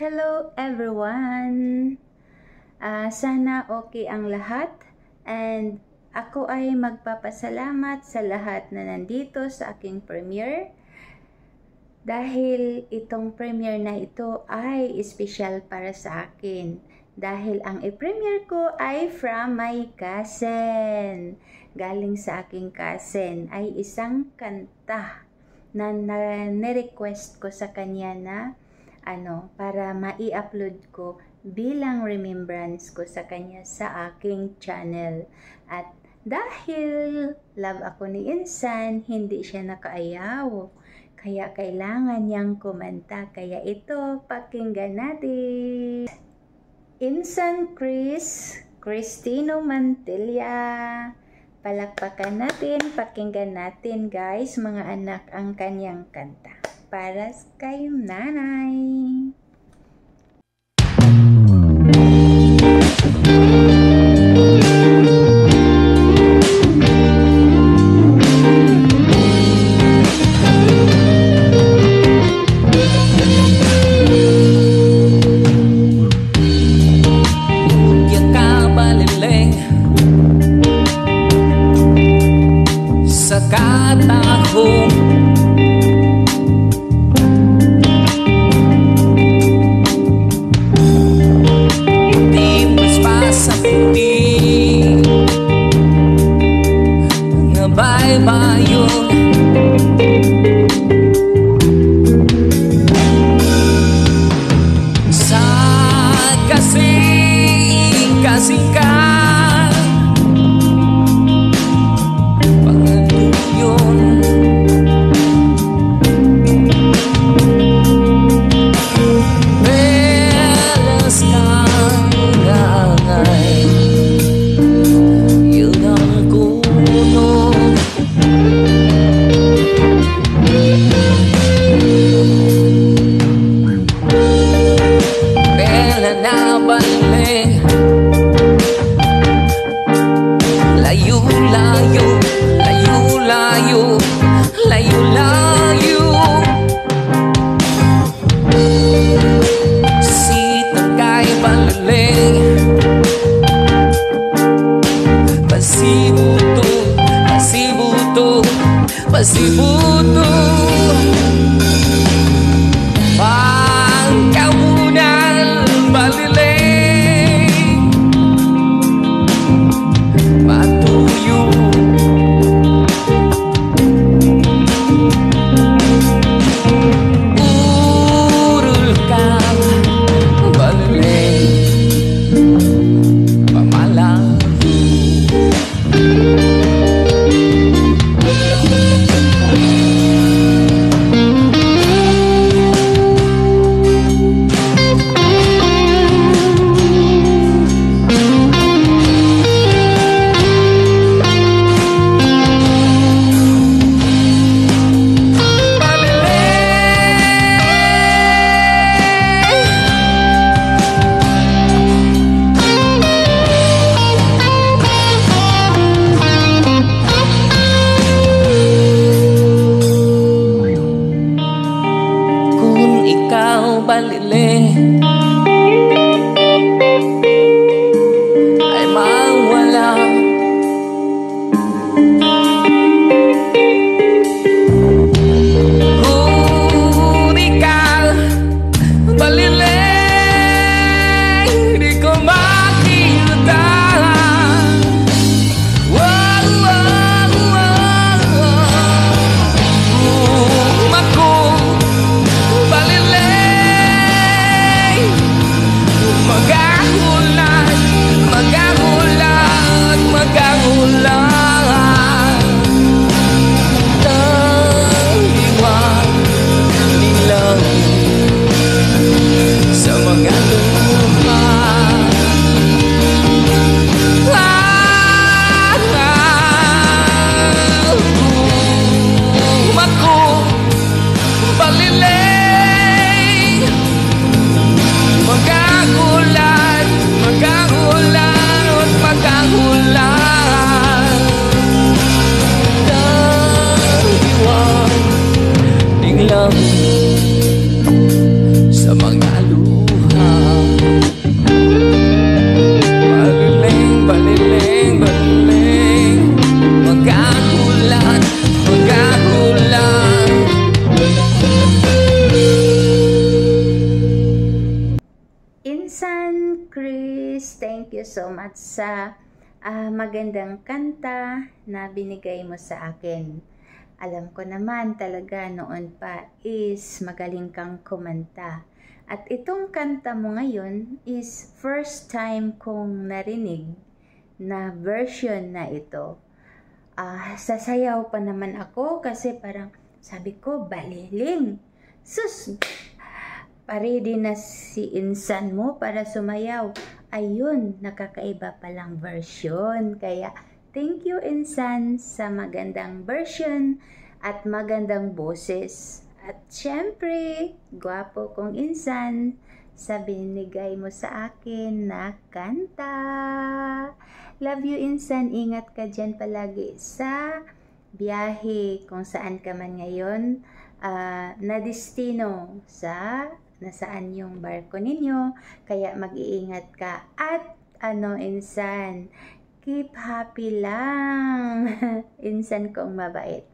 Hello everyone! Sana okay ang lahat and ako ay magpapasalamat sa lahat na nandito sa aking premiere dahil itong premiere na ito ay special para sa akin dahil ang i-premiere ko ay from my cousin. Galing sa aking cousin ay isang kanta na ni-request ko sa kanya na para mai-upload ko bilang remembrance ko sa kanya sa aking channel. At dahil love ako ni Insan, hindi siya nakaayaw. Kaya kailangan niyang kumanta. Kaya ito, pakinggan natin. Insan Cristino Mantilla. Palakpakan natin, pakinggan natin guys, mga anak, ang kanyang kanta. Para kay nanay. Sa katahong di mas pasaputi nga baybayon sa kasing-kasingkan layo-layo sitang kay balaling pasibuto pangkamunan baliling matuyo baliling ay mawala kung ikaw baliling di ko makita. Kung ako magahulan taliwan nilang sa mga lupa kung ako baliling magahulan taliwan nilang sa mga lupa. you so much sa magandang kanta na binigay mo sa akin. Alam ko naman talaga noon pa is magaling kang kumanta. At itong kanta mo ngayon is first time kong narinig na version na ito. Sasayaw pa naman ako kasi parang sabi ko, baliling. Sus! Paredy na si Insan mo para sumayaw. Ayun, nakakaiba palang version. Kaya, thank you Insan sa magandang version at magandang boses. At syempre, gwapo kong Insan sa binigay mo sa akin na kanta. Love you Insan, ingat ka dyan palagi sa biyahe kung saan ka man ngayon na destino sa nasaan yung barko ninyo, kaya mag-iingat ka at Insan, keep happy lang. Insan kong mabait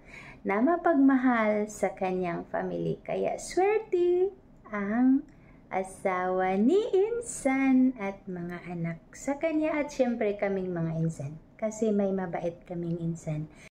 na mapagmahal sa kanyang family, kaya swerte ang asawa ni Insan at mga anak sa kanya at syempre kaming mga Insan kasi may mabait kaming Insan.